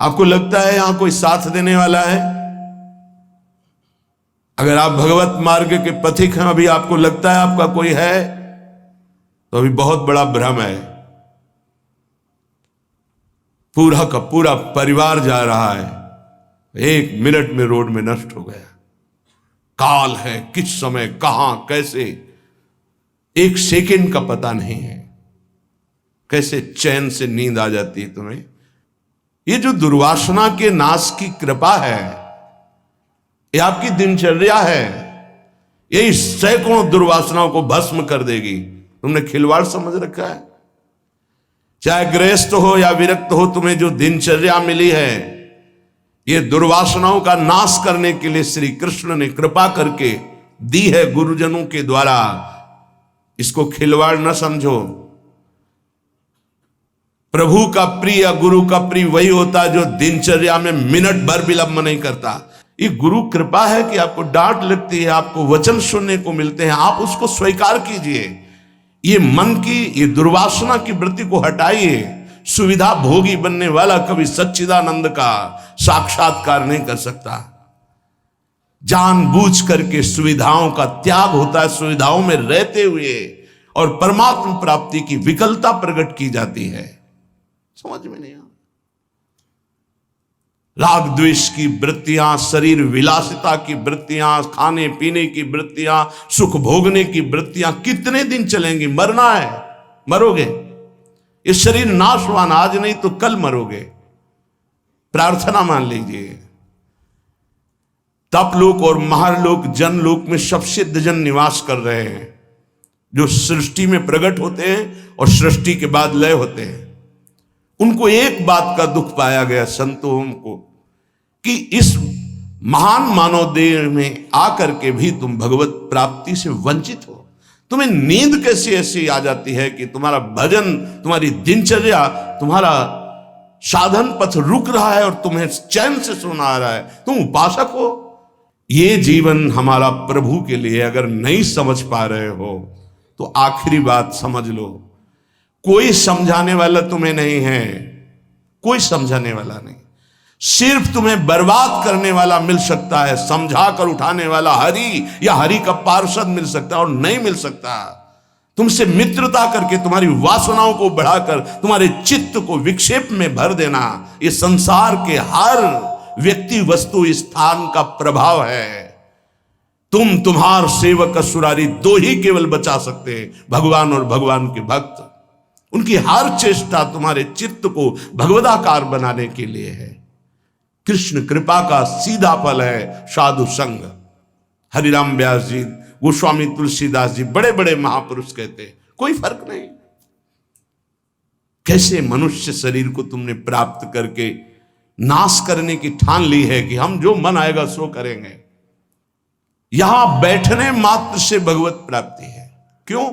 आपको लगता है यहां कोई साथ देने वाला है? अगर आप भगवत मार्ग के पथिक हैं, अभी आपको लगता है आपका कोई है, तो अभी बहुत बड़ा भ्रम है। पूरा का पूरा परिवार जा रहा है, 1 मिनट में रोड में नष्ट हो गया। काल है, किस समय कहां कैसे, 1 सेकंड का पता नहीं है। कैसे चैन से नींद आ जाती है तुम्हें? ये जो दुर्वासना के नाश की कृपा है, ये आपकी दिनचर्या है, ये सैकड़ों दुर्वासनाओं को भस्म कर देगी। तुमने खिलवाड़ समझ रखा है। चाहे गृहस्थ हो या विरक्त हो, तुम्हें जो दिनचर्या मिली है, ये दुर्वासनाओं का नाश करने के लिए श्री कृष्ण ने कृपा करके दी है गुरुजनों के द्वारा। इसको खिलवाड़ न समझो। प्रभु का प्रिय, गुरु का प्रिय वही होता है जो दिनचर्या में मिनट भर विलंब नहीं करता। ये गुरु कृपा है कि आपको डांट लगती है, आपको वचन सुनने को मिलते हैं, आप उसको स्वीकार कीजिए। ये मन की, ये दुर्वासना की वृत्ति को हटाइए। सुविधा भोगी बनने वाला कभी सच्चिदानंद का साक्षात्कार नहीं कर सकता। जानबूझ करके सुविधाओं का त्याग होता है, सुविधाओं में रहते हुए, और परमात्मा प्राप्ति की विकलता प्रकट की जाती है। समझ में नहीं आता। राग द्वेष की वृत्तियां, शरीर विलासिता की वृत्तियां, खाने पीने की वृत्तियां, सुख भोगने की वृत्तियां कितने दिन चलेंगी? मरना है, मरोगे। ये शरीर नाशवान, आज नहीं तो कल मरोगे। प्रार्थना मान लीजिए। तपलोक और महालोक, जनलोक में सब सिद्ध जन निवास कर रहे हैं, जो सृष्टि में प्रकट होते हैं और सृष्टि के बाद लय होते हैं। उनको एक बात का दुख पाया गया, संतों को, कि इस महान मानव देह में आकर के भी तुम भगवत प्राप्ति से वंचित हो। तुम्हें नींद कैसी ऐसी आ जाती है कि तुम्हारा भजन, तुम्हारी दिनचर्या, तुम्हारा साधन पथ रुक रहा है और तुम्हें चैन से सोना आ रहा है। तुम उपासक हो। ये जीवन हमारा प्रभु के लिए। अगर नहीं समझ पा रहे हो तो आखिरी बात समझ लो, कोई समझाने वाला तुम्हें नहीं है, कोई समझाने वाला नहीं। सिर्फ तुम्हें बर्बाद करने वाला मिल सकता है, समझा कर उठाने वाला हरि या हरि का पार्षद मिल सकता है, और नहीं मिल सकता। तुमसे मित्रता करके तुम्हारी वासनाओं को बढ़ाकर तुम्हारे चित्त को विक्षेप में भर देना, ये संसार के हर व्यक्ति वस्तु स्थान का प्रभाव है। तुम्हार सेवक असुरारी, 2 ही केवल बचा सकते हैं, भगवान और भगवान के भक्त। उनकी हर चेष्टा तुम्हारे चित्त को भगवदाकार बनाने के लिए है। कृष्ण कृपा का सीधा फल है साधु संग। हरिराम व्यास जी, गोस्वामी तुलसीदास जी, बड़े बड़े महापुरुष कहते हैं, कोई फर्क नहीं। कैसे मनुष्य शरीर को तुमने प्राप्त करके नाश करने की ठान ली है कि हम जो मन आएगा सो करेंगे। यहां बैठने मात्र से भगवत प्राप्ति है। क्यों?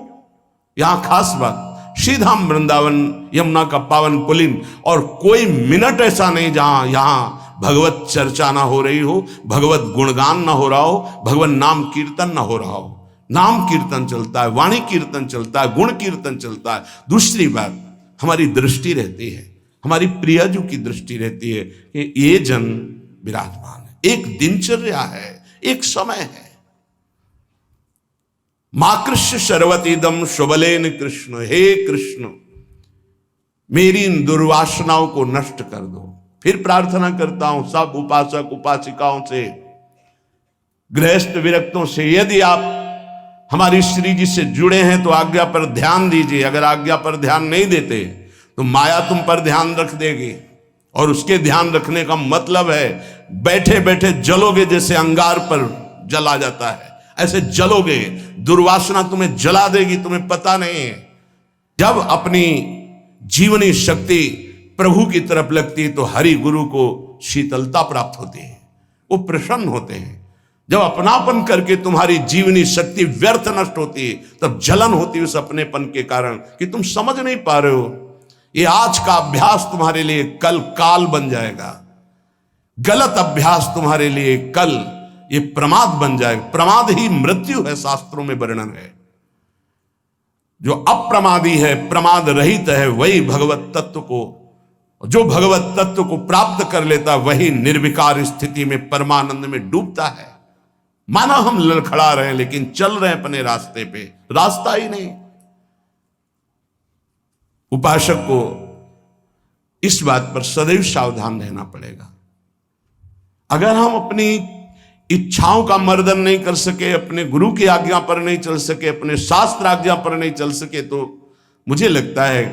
यहां खास बात, श्रीधाम वृंदावन यमुना का पावन पुलिन, और कोई मिनट ऐसा नहीं जहां यहां भगवत चर्चा ना हो रही हो, भगवत गुणगान ना हो रहा हो, भगवत नाम कीर्तन ना हो रहा हो। नाम कीर्तन चलता है, वाणी कीर्तन चलता है, गुण कीर्तन चलता है। दूसरी बात, हमारी दृष्टि रहती है, हमारी प्रियजू की दृष्टि रहती है कि ये जन विराजमान है। एक दिनचर्या है, एक समय है। माकृष्य शर्वतीदम शुभलेन कृष्ण, हे कृष्ण मेरी इन दुर्वासनाओं को नष्ट कर दो। फिर प्रार्थना करता हूं सब उपासक उपासिकाओं से, गृहस्थ विरक्तों से, यदि आप हमारी श्री जी से जुड़े हैं तो आज्ञा पर ध्यान दीजिए। अगर आज्ञा पर ध्यान नहीं देते तो माया तुम पर ध्यान रख देगी, और उसके ध्यान रखने का मतलब है बैठे बैठे जलोगे, जैसे अंगार पर जला जाता है ऐसे जलोगे। दुर्वासना तुम्हें जला देगी, तुम्हें पता नहीं है। जब अपनी जीवनी शक्ति प्रभु की तरफ लगती है तो हरि गुरु को शीतलता प्राप्त होती है, वो प्रसन्न होते हैं। जब अपनापन करके तुम्हारी जीवनी शक्ति व्यर्थ नष्ट होती है, तब जलन होती है उस अपनेपन के कारण कि तुम समझ नहीं पा रहे हो। ये आज का अभ्यास तुम्हारे लिए कल काल बन जाएगा। गलत अभ्यास तुम्हारे लिए कल ये प्रमाद बन जाएगा। प्रमाद ही मृत्यु है, शास्त्रों में वर्णन है। जो अप्रमादी है, प्रमाद रहित है, वही भगवत तत्व को जो भगवत तत्व को प्राप्त कर लेता वही निर्विकार स्थिति में परमानंद में डूबता है। माना हम लड़खड़ा रहे हैं लेकिन चल रहे हैं अपने रास्ते पे, रास्ता ही नहीं। उपासक को इस बात पर सदैव सावधान रहना पड़ेगा। अगर हम अपनी इच्छाओं का मर्दन नहीं कर सके, अपने गुरु की आज्ञा पर नहीं चल सके, अपने शास्त्र आज्ञा पर नहीं चल सके, तो मुझे लगता है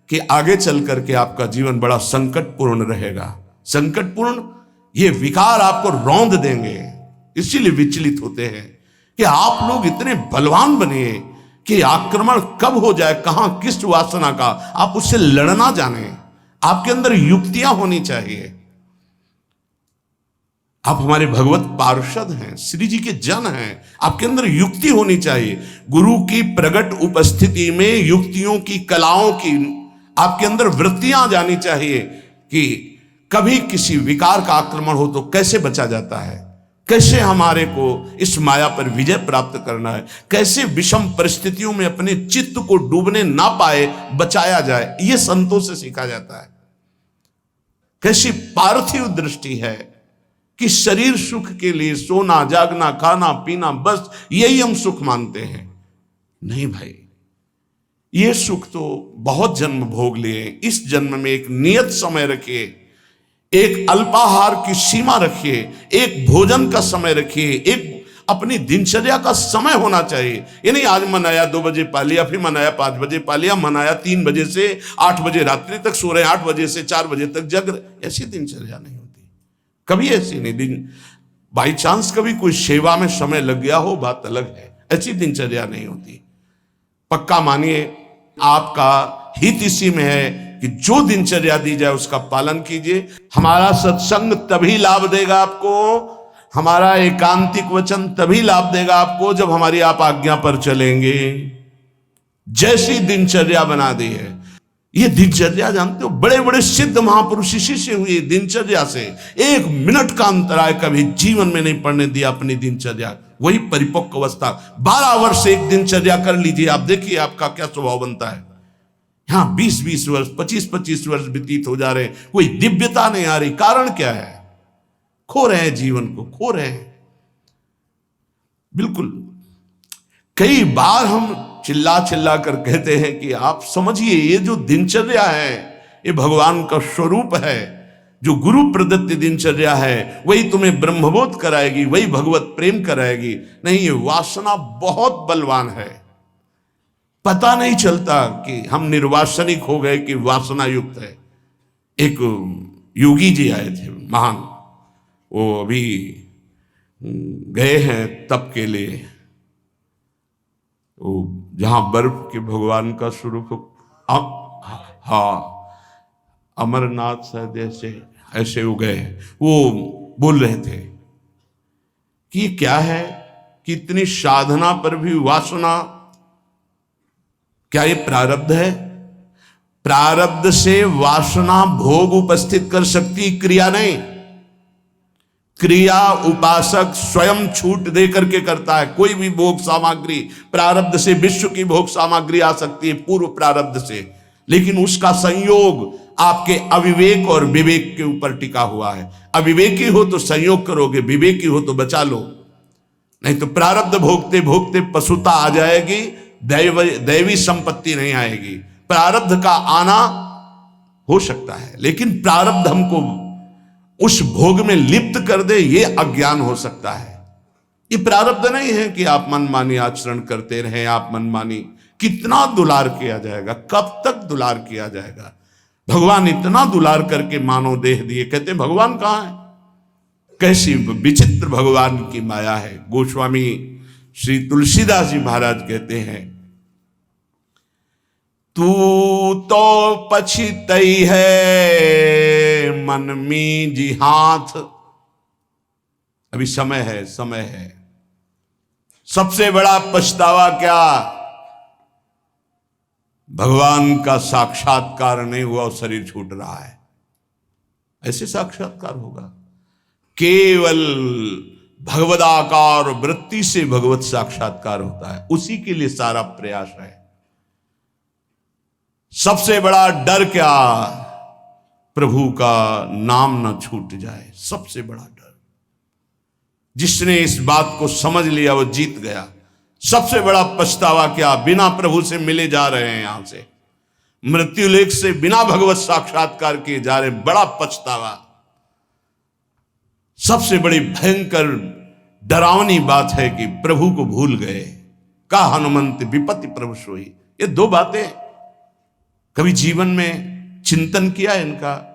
कि आगे चल करके आपका जीवन बड़ा संकटपूर्ण रहेगा। संकटपूर्ण, ये विकार आपको रौंद देंगे। इसीलिए विचलित होते हैं कि आप लोग इतने बलवान बनिए कि आक्रमण कब हो जाए, कहां किस वासना का, आप उससे लड़ना जाने। आपके अंदर युक्तियां होनी चाहिए। आप हमारे भगवत पार्षद हैं, श्री जी के जन हैं, आपके अंदर युक्ति होनी चाहिए। गुरु की प्रकट उपस्थिति में युक्तियों की, कलाओं की आपके अंदर वृत्तियां जानी चाहिए कि कभी किसी विकार का आक्रमण हो तो कैसे बचा जाता है, कैसे हमारे को इस माया पर विजय प्राप्त करना है, कैसे विषम परिस्थितियों में अपने चित्त को डूबने ना पाए बचाया जाए, यह संतों से सीखा जाता है। कैसी पार्थिव दृष्टि है कि शरीर सुख के लिए सोना, जागना, खाना, पीना, बस यही हम सुख मानते हैं। नहीं भाई, ये सुख तो बहुत जन्म भोग लिए। इस जन्म में एक नियत समय रखिए, एक अल्पाहार की सीमा रखिए, एक भोजन का समय रखिए, एक अपनी दिनचर्या का समय होना चाहिए। ये नहीं आज मनाया 2 बजे पा लिया, फिर मनाया 5 बजे पा लिया, मनाया 3 बजे से 8 बजे रात्रि तक सो रहे, 8 बजे से 4 बजे तक जग रहे। ऐसी दिनचर्या नहीं होती, कभी ऐसी नहीं। दिन बाई चांस कभी कोई सेवा में समय लग गया हो, बात अलग है, ऐसी दिनचर्या नहीं होती। पक्का मानिए, आपका हित इसी में है कि जो दिनचर्या दी जाए उसका पालन कीजिए। हमारा सत्संग तभी लाभ देगा आपको, हमारा एकांतिक वचन तभी लाभ देगा आपको जब हमारी आप आज्ञा पर चलेंगे। जैसी दिनचर्या बना दी है, ये दिनचर्या जानते हो, बड़े बड़े सिद्ध महापुरुष इसी से हुए, दिनचर्या से। 1 मिनट का अंतराय कभी जीवन में नहीं पड़ने दिया अपनी दिनचर्या। वही परिपक्व अवस्था। 12 वर्ष एक दिनचर्या कर लीजिए, आप देखिए आपका क्या स्वभाव बनता है। यहां 20-20 वर्ष, 25-25 वर्ष व्यतीत हो जा रहे हैं, कोई दिव्यता नहीं आ रही। कारण क्या है? खो रहे हैं, जीवन को खो रहे हैं। बिल्कुल, कई बार हम चिल्ला चिल्ला कर कहते हैं कि आप समझिए, ये जो दिनचर्या है ये भगवान का स्वरूप है। जो गुरु प्रदत्त दिनचर्या है वही तुम्हें ब्रह्मबोध कराएगी, वही भगवत प्रेम कराएगी। नहीं, ये वासना बहुत बलवान है। पता नहीं चलता कि हम निर्वासनिक हो गए कि वासना युक्त है। एक योगी जी आए थे महान, वो अभी गए हैं तप के लिए, वो जहां बर्फ के भगवान का स्वरूप, हाँ अमरनाथ शायद ऐसे हो गए। वो बोल रहे थे कि क्या है कि इतनी साधना पर भी वासना, क्या ये प्रारब्ध है? प्रारब्ध से वासना भोग उपस्थित कर सकती, क्रिया नहीं। क्रिया उपासक स्वयं छूट दे करके करता है। कोई भी भोग सामग्री प्रारब्ध से, विश्व की भोग सामग्री आ सकती है पूर्व प्रारब्ध से, लेकिन उसका संयोग आपके अविवेक और विवेक के ऊपर टिका हुआ है। अविवेकी हो तो संयोग करोगे, विवेकी हो तो बचा लो। नहीं तो प्रारब्ध भोगते भोगते पशुता आ जाएगी, दैवी संपत्ति नहीं आएगी। प्रारब्ध का आना हो सकता है, लेकिन प्रारब्ध हमको उस भोग में लिप्त कर दे, ये अज्ञान हो सकता है। ये प्रारब्ध नहीं है कि आप मनमानी आचरण करते रहें। आप मनमानी, कितना दुलार किया जाएगा, कब तक दुलार किया जाएगा? भगवान इतना दुलार करके मानव देह दिए, कहते भगवान कहां है? कैसी विचित्र भगवान की माया है। गोस्वामी श्री तुलसीदास जी महाराज कहते हैं, तू तो पछितई है मन में जी हाथ। अभी समय है, समय है। सबसे बड़ा पछतावा क्या? भगवान का साक्षात्कार नहीं हुआ और शरीर छूट रहा है। ऐसे साक्षात्कार होगा? केवल भगवदाकार वृत्ति से भगवत साक्षात्कार होता है, उसी के लिए सारा प्रयास है। सबसे बड़ा डर क्या? प्रभु का नाम न छूट जाए, सबसे बड़ा डर। जिसने इस बात को समझ लिया वो जीत गया। सबसे बड़ा पछतावा क्या, बिना प्रभु से मिले जा रहे हैं, यहां से मृत्यु लेख से बिना भगवत साक्षात्कार किए जा रहे, बड़ा पछतावा। सबसे बड़ी भयंकर डरावनी बात है कि प्रभु को भूल गए। का हनुमंत विपत्ति प्रभु सोई, ये दो बातें कभी जीवन में चिंतन किया इनका?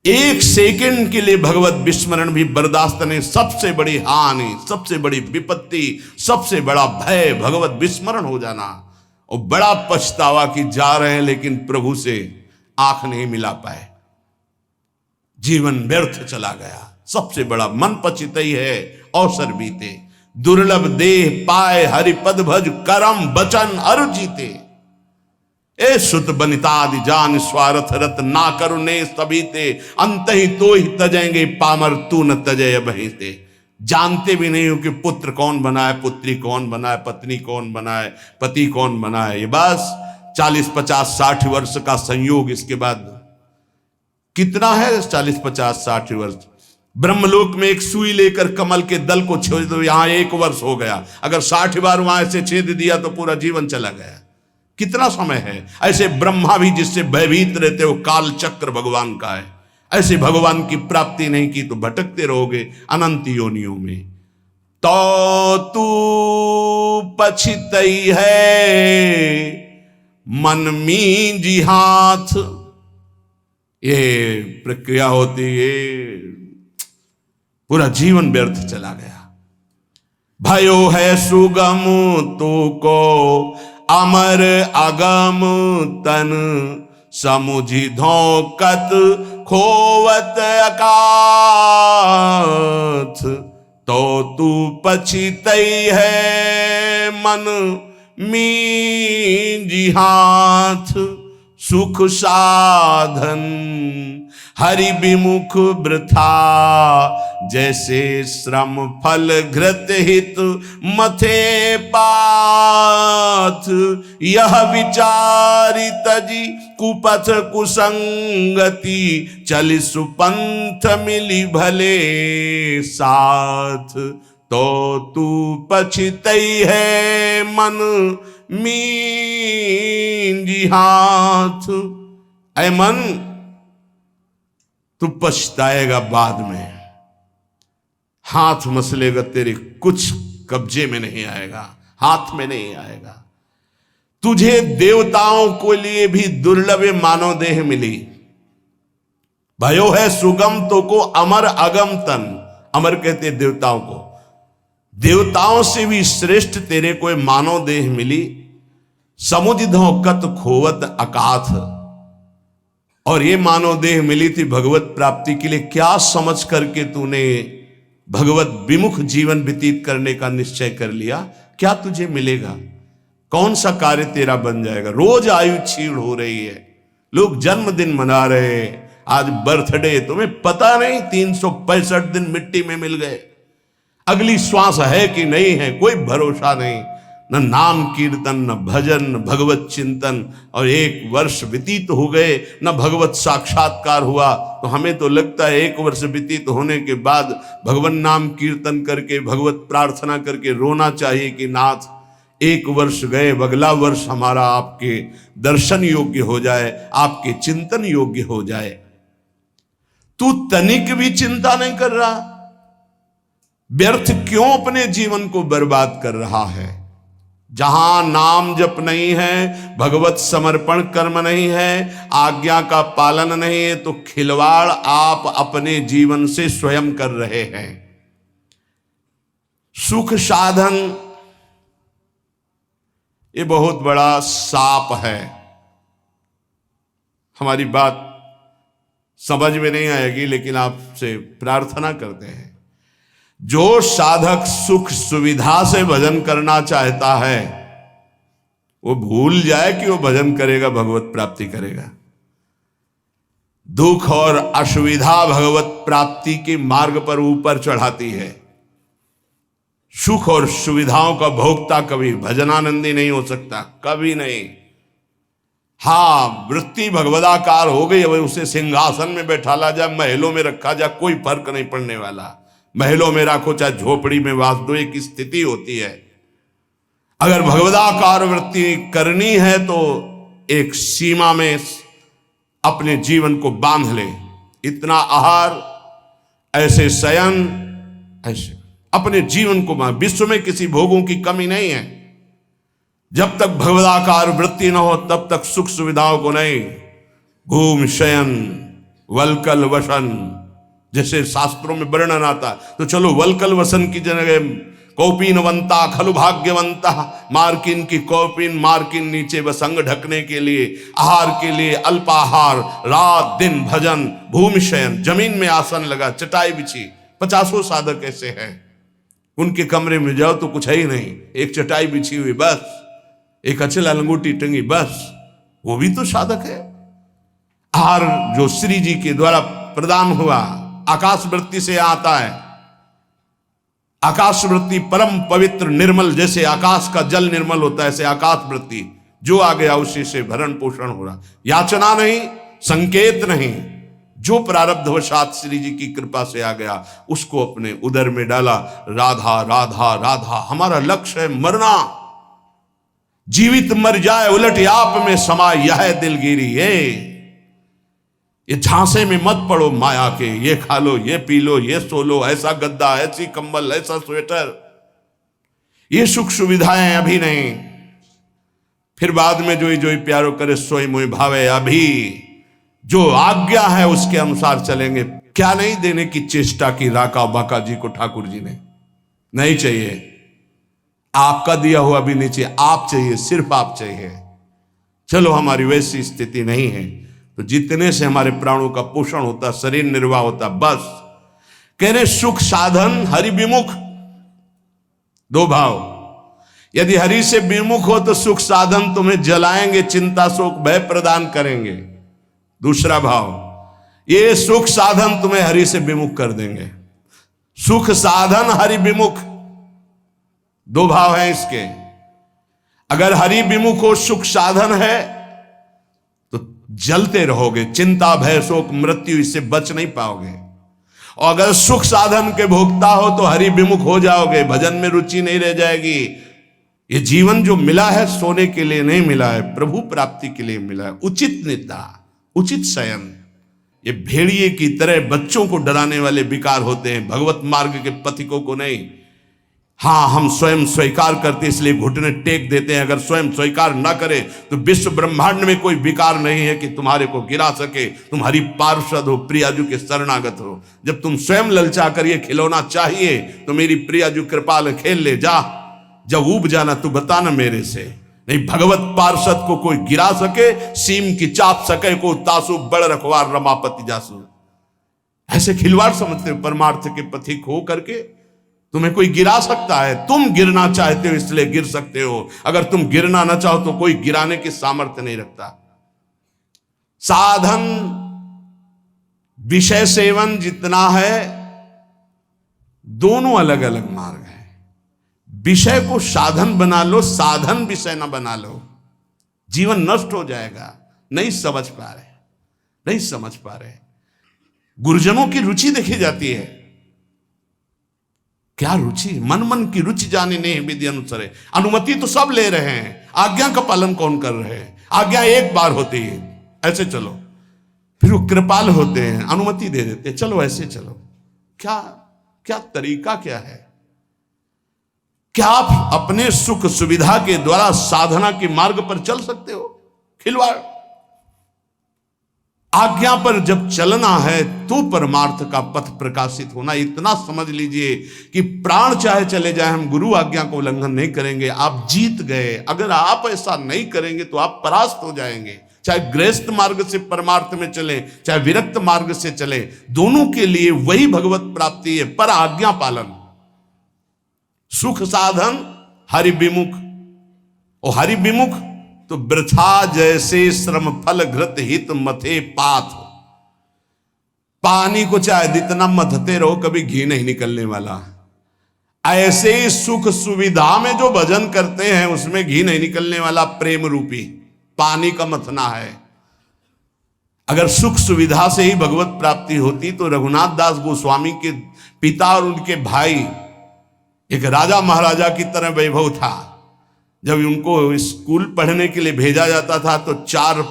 एक सेकंड के लिए भगवत विस्मरण भी बर्दाश्त नहीं। सबसे बड़ी हानि, सबसे बड़ी विपत्ति, सबसे बड़ा भय भगवत विस्मरण हो जाना। और बड़ा पछतावा कि जा रहे हैं लेकिन प्रभु से आंख नहीं मिला पाए, जीवन व्यर्थ चला गया। सबसे बड़ा मन पछितई है अवसर बीते, दुर्लभ देह पाए हरिपद भज करम बचन अरु जीते। ए सुत बनितादि जान स्वार्थ रत ना करुणे सबीते, अंत ही तो ही तजेंगे पामर तू न तजय बहीते। जानते भी नहीं हो कि पुत्र कौन बनाए, पुत्री कौन बनाए, पत्नी कौन बनाए, पति कौन बनाए। ये बस 40, 50, 60 वर्ष का संयोग, इसके बाद कितना है 40, 50, 60 वर्ष। ब्रह्मलोक में एक सुई लेकर कमल के दल को छेद दो, यहां 1 वर्ष हो गया। अगर 60 बार वहां से छेद दिया तो पूरा जीवन चला गया। कितना समय है। ऐसे ब्रह्मा भी जिससे भयभीत रहते हो, काल चक्र भगवान का है। ऐसे भगवान की प्राप्ति नहीं की तो भटकते रहोगे अनंत योनियों में। तो तू पछितई है मन मींजी हाथ, ये प्रक्रिया होती है, पूरा जीवन व्यर्थ चला गया। भयो है सुगम तू को अमर अगम तन, समुझी धोकत खोवत अकाथ। तो तू पछितई है मन मींजी हाथ, सुख साधन हरि विमुख वृथा। जैसे श्रम फल घृत हित मथे पाथ, यह विचारी तजी कुपथ कुसंगति। चल सुपंथ मिली भले साथ, तो तू पछितई है मन मींजी हाथ। ऐ मन, तू पछताएगा बाद में, हाथ मसलेगा, तेरे कुछ कब्जे में नहीं आएगा, हाथ में नहीं आएगा। तुझे देवताओं को लिए भी दुर्लभ मानव देह मिली। भयो है सुगम तो को अमर अगम तन, अमर कहते देवताओं को। देवताओं से भी श्रेष्ठ तेरे को मानव देह मिली। समुझ धोकत खोवत अकाथ, और ये मानव देह मिली थी भगवत प्राप्ति के लिए। क्या समझ करके तूने भगवत विमुख जीवन व्यतीत करने का निश्चय कर लिया? क्या तुझे मिलेगा? कौन सा कार्य तेरा बन जाएगा? रोज आयु क्षीण हो रही है, लोग जन्मदिन मना रहे हैं, आज बर्थडे, तुम्हें पता नहीं 365 दिन मिट्टी में मिल गए। अगली श्वास है कि नहीं है कोई भरोसा नहीं। न नाम कीर्तन, न भजन, न भगवत चिंतन, और 1 वर्ष व्यतीत हो गए, न भगवत साक्षात्कार हुआ। तो हमें तो लगता है 1 वर्ष व्यतीत होने के बाद भगवान नाम कीर्तन करके, भगवत प्रार्थना करके रोना चाहिए कि नाथ 1 वर्ष गए, अगला वर्ष हमारा आपके दर्शन योग्य हो जाए, आपके चिंतन योग्य हो जाए। तू तनिक भी चिंता नहीं कर रहा, व्यर्थ क्यों अपने जीवन को बर्बाद कर रहा है? जहां नाम जप नहीं है, भगवत समर्पण कर्म नहीं है, आज्ञा का पालन नहीं है, तो खिलवाड़ आप अपने जीवन से स्वयं कर रहे हैं। सुख साधन ये बहुत बड़ा साप है। हमारी बात समझ में नहीं आएगी, लेकिन आपसे प्रार्थना करते हैं, जो साधक सुख सुविधा से भजन करना चाहता है वो भूल जाए कि वो भजन करेगा, भगवत प्राप्ति करेगा। दुख और असुविधा भगवत प्राप्ति के मार्ग पर ऊपर चढ़ाती है। सुख और सुविधाओं का भोक्ता कभी भजनानंदी नहीं हो सकता, कभी नहीं। हाँ, वृत्ति भगवदाकार हो गई, अब उसे सिंहासन में बैठाला जाए, महलों में रखा जाए, कोई फर्क नहीं पड़ने वाला। महलों में रखो चाहे झोपड़ी में वास दो, एक स्थिति होती है। अगर भगवदाकार वृत्ति करनी है तो एक सीमा में अपने जीवन को बांध ले। इतना आहार, ऐसे शयन, ऐसे अपने जीवन को बांध। विश्व में किसी भोगों की कमी नहीं है। जब तक भगवदाकार वृत्ति न हो तब तक सुख सुविधाओं को नहीं। घूम शयन वलकल वसन, जैसे शास्त्रों में वर्णन आता, तो चलो वलकल वसन की जगह कौपीनवंता खलु भाग्यवंता, मार्किन की कौपीन, मार्किन नीचे वसंग ढकने के लिए, आहार के लिए अल्पाहार, रात दिन भजन, भूमि शयन, जमीन में आसन लगा, चटाई बिछी। 50 साधक ऐसे हैं, उनके कमरे में जाओ तो कुछ है ही नहीं, एक चटाई बिछी हुई बस, एक अचला लंगोटी टंगी बस, वो भी तो साधक है। आहार जो श्री जी के द्वारा प्रदान हुआ आकाश वृत्ति से आता है। आकाश वृत्ति परम पवित्र निर्मल, जैसे आकाश का जल निर्मल होता है, ऐसे आकाश वृत्ति जो आ गया उसी से भरण पोषण हो रहा। याचना नहीं, संकेत नहीं, जो प्रारब्धवशात श्री जी की कृपा से आ गया उसको अपने उदर में डाला। राधा राधा राधा हमारा लक्ष्य है, मरना। जीवित मर जाए उलट आप में समाये, यह दिलगिरी है। ये झांसे में मत पड़ो माया के, ये खा लो, ये पी लो, ये सो लो, ऐसा गद्दा, ऐसी कंबल, ऐसा स्वेटर, ये सुख सुविधाएं अभी नहीं, फिर बाद में जोई जोई प्यारो करे सोई मोई भावे। अभी जो आज्ञा है उसके अनुसार चलेंगे। क्या नहीं देने की चेष्टा की राका बाका जी को ठाकुर जी ने? नहीं चाहिए, आपका दिया हुआ भी नहीं चाहिए, आप चाहिए, सिर्फ आप चाहिए। चलो हमारी वैसी स्थिति नहीं है तो जितने से हमारे प्राणों का पोषण होता, शरीर निर्वाह होता, बस। कह रहे सुख साधन हरि विमुख, दो भाव। यदि हरि से विमुख हो तो सुख साधन तुम्हें जलाएंगे, चिंता शोक भय प्रदान करेंगे। दूसरा भाव, ये सुख साधन तुम्हें हरि से विमुख कर देंगे। सुख साधन हरि विमुख, दो भाव हैं इसके। अगर हरि विमुख हो, सुख साधन है तो जलते रहोगे, चिंता भय शोक मृत्यु इससे बच नहीं पाओगे। और अगर सुख साधन के भोक्ता हो तो हरि विमुख हो जाओगे, भजन में रुचि नहीं रह जाएगी। ये जीवन जो मिला है सोने के लिए नहीं मिला है, प्रभु प्राप्ति के लिए मिला है। उचित निद्रा, उचित शयन। ये भेड़िए की तरह बच्चों को डराने वाले विकार होते हैं, भगवत मार्ग के पथिकों को नहीं। हाँ, हम स्वयं स्वीकार करते इसलिए घुटने टेक देते हैं। अगर स्वयं स्वीकार ना करे तो विश्व ब्रह्मांड में कोई विकार नहीं है कि तुम्हारे को गिरा सके। तुम्हारी पार्षद हो, प्रियाजू के शरणागत हो। जब तुम स्वयं ललचा कर ये खिलौना चाहिए तो मेरी प्रियाजू कृपाल खेल ले जा। जब ऊब जाना तू बताना मेरे से। नहीं, भगवत पार्षद को कोई गिरा सके, सीम की चाप सके को तासु बड़ रखवार रमापति जासु। ऐसे खिलवाड़ समझते हो परमार्थ के पथिक हो करके? तुम्हें कोई गिरा सकता है, तुम गिरना चाहते हो इसलिए गिर सकते हो। अगर तुम गिरना ना चाहो तो कोई गिराने की सामर्थ्य नहीं रखता। साधन विषय सेवन जितना है, दोनों अलग अलग मार्ग है। विषय को साधन बना लो, साधन विषय ना बना लो, जीवन नष्ट हो जाएगा। नहीं समझ पा रहे, नहीं समझ पा रहे। गुरुजनों की रुचि देखी जाती है। क्या रुचि? मन मन की रुचि जाने नहीं विधि अनुसार। अनुमति तो सब ले रहे हैं, आज्ञा का पालन कौन कर रहे हैं? आज्ञा एक बार होती है, ऐसे चलो। फिर वो कृपाल होते हैं, अनुमति दे देते हैं, चलो ऐसे चलो। क्या क्या तरीका क्या है? क्या आप अपने सुख सुविधा के द्वारा साधना के मार्ग पर चल सकते हो? खिलवाड़। आज्ञा पर जब चलना है तो परमार्थ का पथ प्रकाशित होना। इतना समझ लीजिए कि प्राण चाहे चले जाए, हम गुरु आज्ञा को उल्लंघन नहीं करेंगे। आप जीत गए। अगर आप ऐसा नहीं करेंगे तो आप परास्त हो जाएंगे। चाहे गृहस्थ मार्ग से परमार्थ में चले, चाहे विरक्त मार्ग से चले, दोनों के लिए वही भगवत प्राप्ति है, पर आज्ञा पालन। सुख साधन हरि विमुख, और हरि विमुख तो वृथा जैसे श्रम फल घृत हित मथे पाथ। पानी को चाहे जितना मथते रहो, कभी घी नहीं निकलने वाला। ऐसे ही सुख सुविधा में जो भजन करते हैं उसमें घी नहीं निकलने वाला, प्रेम रूपी। पानी का मथना है। अगर सुख सुविधा से ही भगवत प्राप्ति होती तो रघुनाथ दास गोस्वामी के पिता और उनके भाई एक राजा महाराजा की तरह वैभव था। जब उनको स्कूल पढ़ने के लिए भेजा जाता था तो 4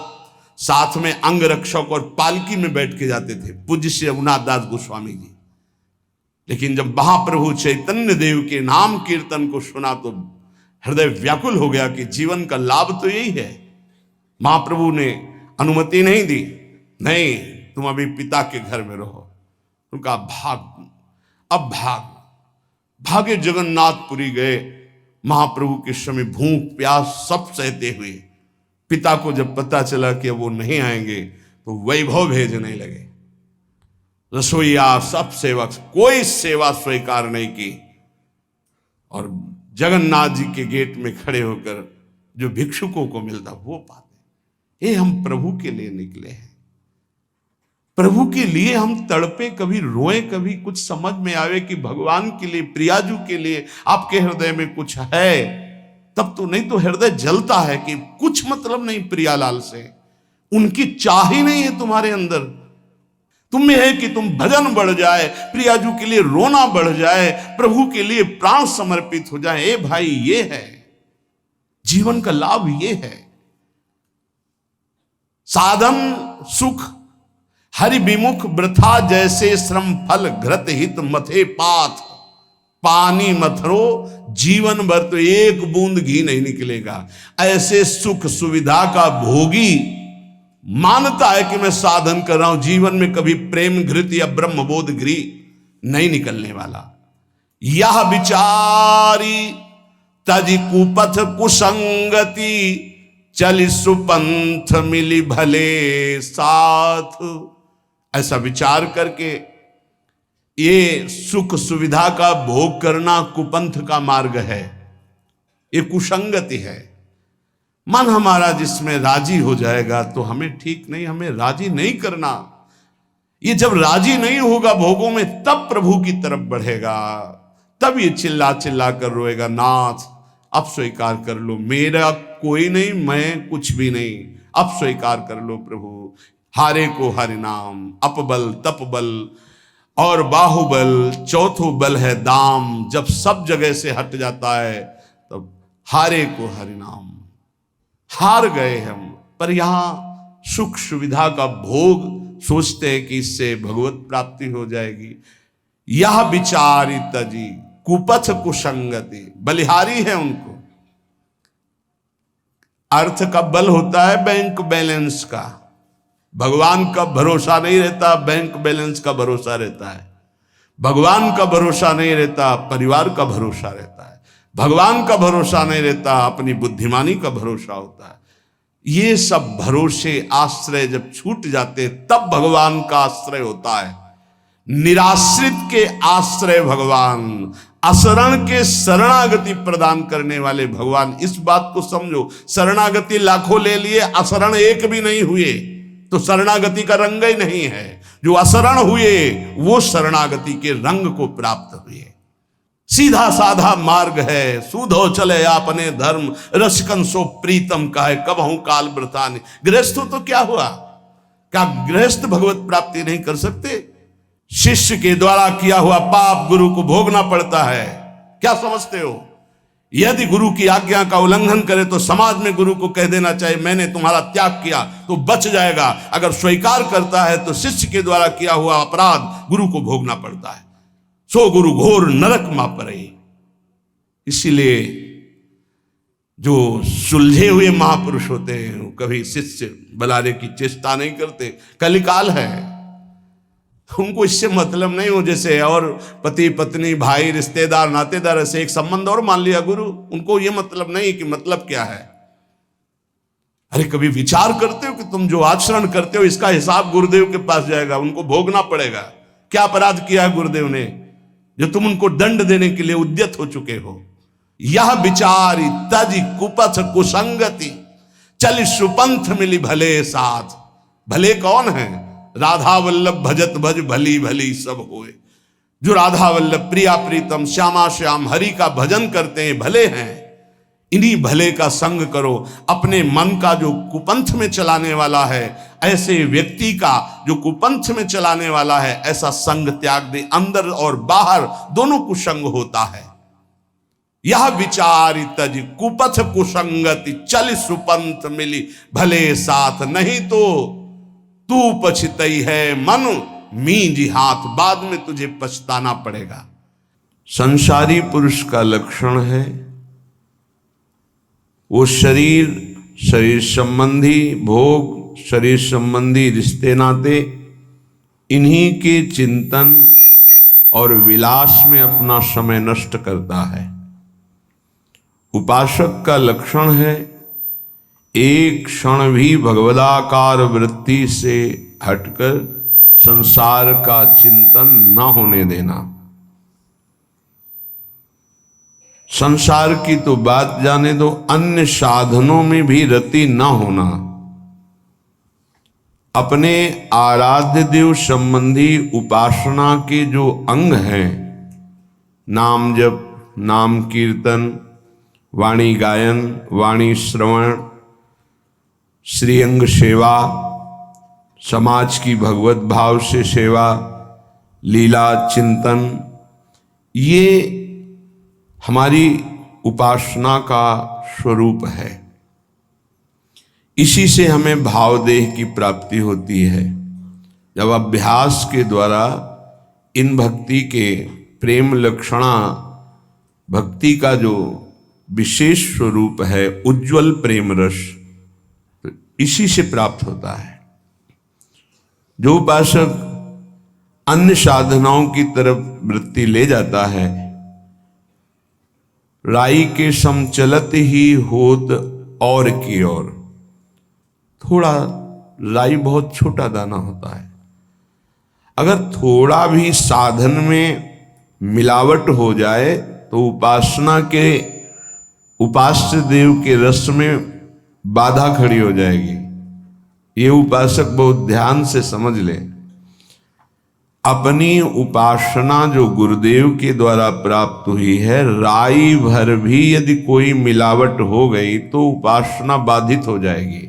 साथ में अंग रक्षक और पालकी में बैठ के जाते थे पूज्य श्री रघुनाथ दास गोस्वामी जी। लेकिन जब महाप्रभु चैतन्य देव के नाम कीर्तन को सुना तो हृदय व्याकुल हो गया कि जीवन का लाभ तो यही है। महाप्रभु ने अनुमति नहीं दी, नहीं तुम अभी पिता के घर में रहो। उनका अब भागे जगन्नाथपुरी गए। महाप्रभु के समय भूख प्यास सब सहते हुए पिता को जब पता चला कि अब वो नहीं आएंगे तो वैभव भेजने लगे। रसोईया सब सेवक, कोई सेवा स्वीकार नहीं की और जगन्नाथ जी के गेट में खड़े होकर जो भिक्षुकों को मिलता वो पाते। ये हम प्रभु के लिए निकले हैं, प्रभु के लिए हम तड़पे, कभी रोए, कभी कुछ समझ में आवे कि भगवान के लिए, प्रियाजू के लिए आपके हृदय में कुछ है तब तो। नहीं तो हृदय जलता है कि कुछ मतलब नहीं प्रियालाल से, उनकी चाह ही नहीं है तुम्हारे अंदर। तुम में है कि तुम भजन बढ़ जाए, प्रियाजू के लिए रोना बढ़ जाए, प्रभु के लिए प्राण समर्पित हो जाए। ए भाई, ये है जीवन का लाभ, ये है साधन सुख हरि विमुख वृथा जैसे श्रम फल घृत हित मथे पाथ। पानी मथरो जीवन भर तो एक बूंद घी नहीं निकलेगा। ऐसे सुख सुविधा का भोगी मानता है कि मैं साधन कर रहा हूं, जीवन में कभी प्रेम घृत या ब्रह्मबोध घी नहीं निकलने वाला। यह विचारी तजि कुपथ कुसंगति चलि सुपंथ मिली भले साथ। ऐसा विचार करके ये सुख सुविधा का भोग करना कुपंथ का मार्ग है, ये कुसंगति है। मन हमारा जिसमें राजी हो जाएगा तो हमें ठीक नहीं, हमें राजी नहीं करना। ये जब राजी नहीं होगा भोगों में तब प्रभु की तरफ बढ़ेगा, तब ये चिल्ला चिल्ला कर रोएगा, नाथ अब स्वीकार कर लो, मेरा कोई नहीं, मैं कुछ भी नहीं, अब स्वीकार कर लो प्रभु। हारे को हरि नाम, अपबल तपबल और बाहुबल, चौथो बल है दाम। जब सब जगह से हट जाता है तब हारे को हरि नाम। हार गए हम, पर यहां सुख सुविधा का भोग सोचते हैं कि इससे भगवत प्राप्ति हो जाएगी। यह विचारी तजी कुपथ कुसंगति, बलिहारी है उनको। अर्थ का बल होता है बैंक बैलेंस का, भगवान का भरोसा नहीं रहता, बैंक बैलेंस का भरोसा रहता है। भगवान का भरोसा नहीं रहता, परिवार का भरोसा रहता है। भगवान का भरोसा नहीं रहता, अपनी बुद्धिमानी का भरोसा होता है। ये सब भरोसे आश्रय जब छूट जाते तब भगवान का आश्रय होता है। निराश्रित के आश्रय भगवान, असरण के शरणागति प्रदान करने वाले भगवान। इस बात को समझो, शरणागति लाखों ले लिए, असरण एक भी नहीं हुए तो शरणागति का रंग ही नहीं है। जो असरण हुए वो शरणागति के रंग को प्राप्त हुए। सीधा साधा मार्ग है, सूधो चले आपने धर्म, रसिकन सो प्रीतम कहे कबहू काल व्रतानि। गृहस्थों तो क्या हुआ, क्या गृहस्थ भगवत प्राप्ति नहीं कर सकते? शिष्य के द्वारा किया हुआ पाप गुरु को भोगना पड़ता है, क्या समझते हो? यदि गुरु की आज्ञा का उल्लंघन करे तो समाज में गुरु को कह देना चाहिए मैंने तुम्हारा त्याग किया, तो बच जाएगा। अगर स्वीकार करता है तो शिष्य के द्वारा किया हुआ अपराध गुरु को भोगना पड़ता है। सो गुरु घोर नरक मा परे। इसीलिए जो सुलझे हुए महापुरुष होते हैं वो कभी शिष्य बुलाने की चेष्टा नहीं करते। कलिकाल है, उनको इससे मतलब नहीं हो। जैसे और पति पत्नी भाई रिश्तेदार नातेदार ऐसे एक संबंध और मान लिया गुरु, उनको ये मतलब नहीं कि मतलब क्या है। अरे कभी विचार करते हो कि तुम जो आचरण करते हो इसका हिसाब गुरुदेव के पास जाएगा, उनको भोगना पड़ेगा। क्या अपराध किया है गुरुदेव ने जो तुम उनको दंड देने के लिए उद्यत हो चुके हो? यह विचारी तज कुपथ कुसंगति चल सुपंथ मिली भले साथ। भले कौन है? राधा वल्लभ भजत भज भली भली सब होए। जो राधा वल्लभ प्रिया प्रीतम श्यामा श्याम हरि का भजन करते हैं भले हैं। इन्हीं भले का संग करो। अपने मन का जो कुपंथ में चलाने वाला है, ऐसे व्यक्ति का जो कुपंथ में चलाने वाला है, ऐसा संग त्याग दे। अंदर और बाहर दोनों कुसंग होता है। यह विचार तज कुपथ कुसंगति, चल सुपंथ मिली भले साथ, नहीं तो तू पछतई है मन मींजी हाथ, बाद में तुझे पछताना पड़ेगा। संसारी पुरुष का लक्षण है वो शरीर संबंधी भोग, शरीर संबंधी रिश्ते नाते, इन्हीं के चिंतन और विलास में अपना समय नष्ट करता है। उपासक का लक्षण है एक क्षण भी भगवदाकार वृत्ति से हटकर संसार का चिंतन न होने देना। संसार की तो बात जाने दो, अन्य साधनों में भी रति न होना। अपने आराध्य देव संबंधी उपासना के जो अंग हैं, नाम जप, नाम कीर्तन, वाणी गायन, वाणी श्रवण, श्रीअंग सेवा, समाज की भगवत भाव से सेवा, लीला चिंतन, ये हमारी उपासना का स्वरूप है। इसी से हमें भाव देह की प्राप्ति होती है। जब अभ्यास के द्वारा इन भक्ति के प्रेम लक्षणा, भक्ति का जो विशेष स्वरूप है उज्जवल प्रेम रस, तो इसी से प्राप्त होता है। जो उपासक अन्य साधनाओं की तरफ वृत्ति ले जाता है, राई के सम चलत ही होत और की ओर। थोड़ा राई बहुत छोटा दाना होता है, अगर थोड़ा भी साधन में मिलावट हो जाए तो उपासना के उपास्य देव के रस में बाधा खड़ी हो जाएगी। ये उपासक बहुत ध्यान से समझ ले। अपनी उपासना जो गुरुदेव के द्वारा प्राप्त हुई है, राई भर भी यदि कोई मिलावट हो गई तो उपासना बाधित हो जाएगी।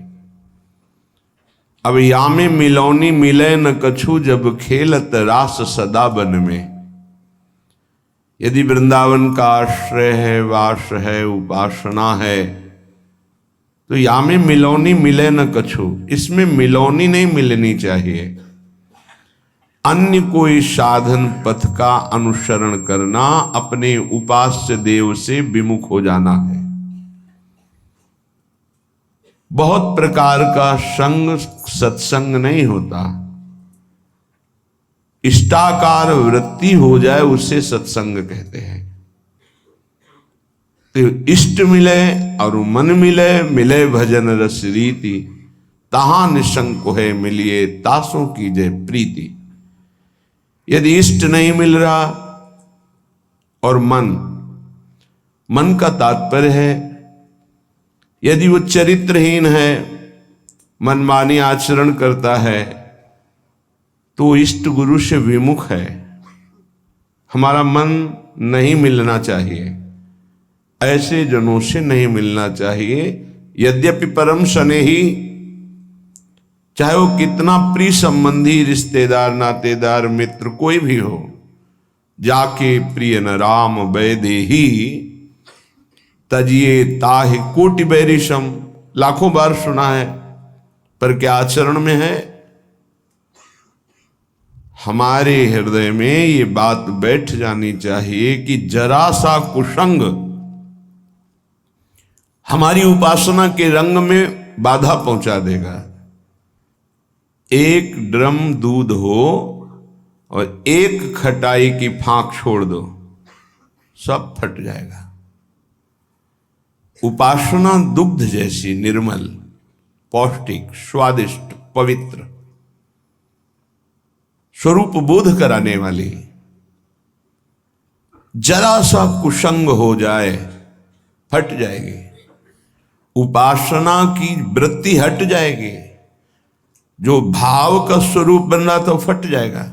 अब या में मिलौनी मिले न कछु, जब खेलत रास सदा बन में। यदि वृंदावन का आश्रय है, वास है, उपासना है, तो या में मिलौनी मिले न कछु, इसमें मिलौनी नहीं मिलनी चाहिए। अन्य कोई साधन पथ का अनुसरण करना अपने उपास्य देव से विमुख हो जाना है। बहुत प्रकार का संग सत्संग नहीं होता, इष्टाकार वृत्ति हो जाए उसे सत्संग कहते हैं। तो इष्ट मिले और मन मिले, मिले भजन रस रीति, तहां निशंक है मिलिए तासों की जय प्रीति। यदि इष्ट नहीं मिल रहा और मन का तात्पर्य है यदि वो चरित्रहीन है, मनमानी आचरण करता है, तो इष्ट गुरु से विमुख है। हमारा मन नहीं मिलना चाहिए, ऐसे जनों से नहीं मिलना चाहिए। यद्यपि परम स्नेही, चाहे वो कितना प्रिय संबंधी, रिश्तेदार, नातेदार, मित्र कोई भी हो, जाके प्रिय न राम वैदेही, तजिए ताहि कोटि बैरिशम, लाखों बार सुना है, पर क्या आचरण में है? हमारे हृदय में ये बात बैठ जानी चाहिए कि जरा सा कुसंग हमारी उपासना के रंग में बाधा पहुंचा देगा। एक ड्रम दूध हो और एक खटाई की फांक छोड़ दो, सब फट जाएगा। उपासना दुग्ध जैसी निर्मल, पौष्टिक, स्वादिष्ट, पवित्र, स्वरूप बोध कराने वाली, जरा सा कुसंग हो जाए फट जाएगी। उपासना की वृत्ति हट जाएगी, जो भाव का स्वरूप बन रहा था वो फट जाएगा।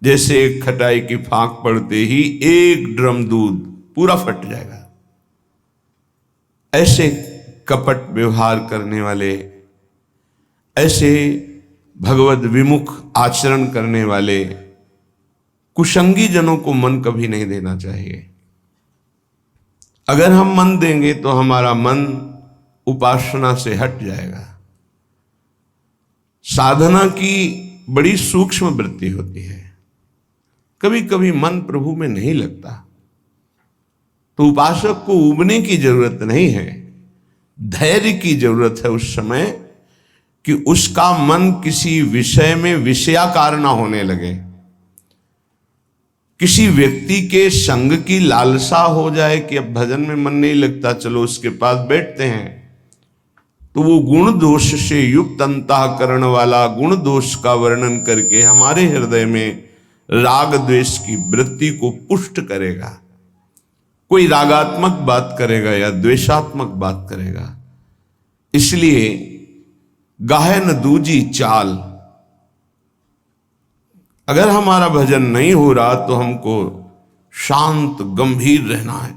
जैसे एक खटाई की फांक पड़ते ही एक ड्रम दूध पूरा फट जाएगा। ऐसे कपट व्यवहार करने वाले, ऐसे भगवद विमुख आचरण करने वाले कुसंगी जनों को मन कभी नहीं देना चाहिए। अगर हम मन देंगे तो हमारा मन उपासना से हट जाएगा। साधना की बड़ी सूक्ष्म वृत्ति होती है। कभी कभी मन प्रभु में नहीं लगता तो उपासक को उबने की जरूरत नहीं है, धैर्य की जरूरत है उस समय कि उसका मन किसी विषय में विषयाकार ना होने लगे। किसी व्यक्ति के संग की लालसा हो जाए कि अब भजन में मन नहीं लगता, चलो उसके पास बैठते हैं, तो वो गुण दोष से युक्त अंतःकरण वाला गुण दोष का वर्णन करके हमारे हृदय में राग द्वेष की वृत्ति को पुष्ट करेगा। कोई रागात्मक बात करेगा या द्वेषात्मक बात करेगा। इसलिए गाहे न दूजी चाल। अगर हमारा भजन नहीं हो रहा तो हमको शांत गंभीर रहना है।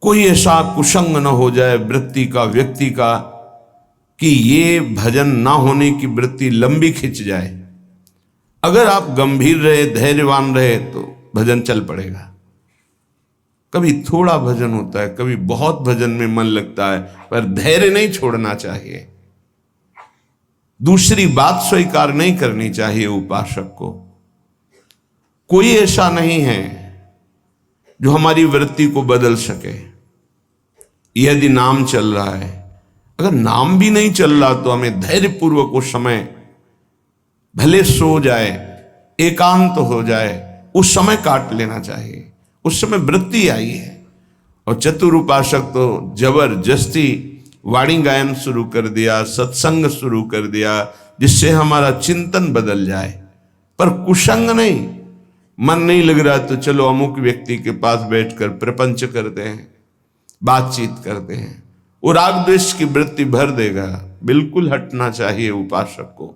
कोई ऐसा कुसंग न हो जाए वृत्ति का, व्यक्ति का, कि ये भजन ना होने की वृत्ति लंबी खिंच जाए। अगर आप गंभीर रहे, धैर्यवान रहे तो भजन चल पड़ेगा। कभी थोड़ा भजन होता है, कभी बहुत भजन में मन लगता है, पर धैर्य नहीं छोड़ना चाहिए। दूसरी बात स्वीकार नहीं करनी चाहिए उपासक को। कोई ऐसा नहीं है जो हमारी वृत्ति को बदल सके। यदि नाम चल रहा है, अगर नाम भी नहीं चल रहा तो हमें धैर्यपूर्वक उस समय, भले सो जाए, एकांत हो जाए, उस समय काट लेना चाहिए। उस समय वृत्ति आई है। और चतुर उपासक तो जबरदस्ती वाणी गायन शुरू कर दिया, सत्संग शुरू कर दिया, जिससे हमारा चिंतन बदल जाए। पर कुसंग नहीं। मन नहीं लग रहा तो चलो अमुक व्यक्ति के पास बैठकर प्रपंच करते हैं, बातचीत करते हैं। वो राग द्वेष की वृत्ति भर देगा। बिल्कुल हटना चाहिए उपासक को।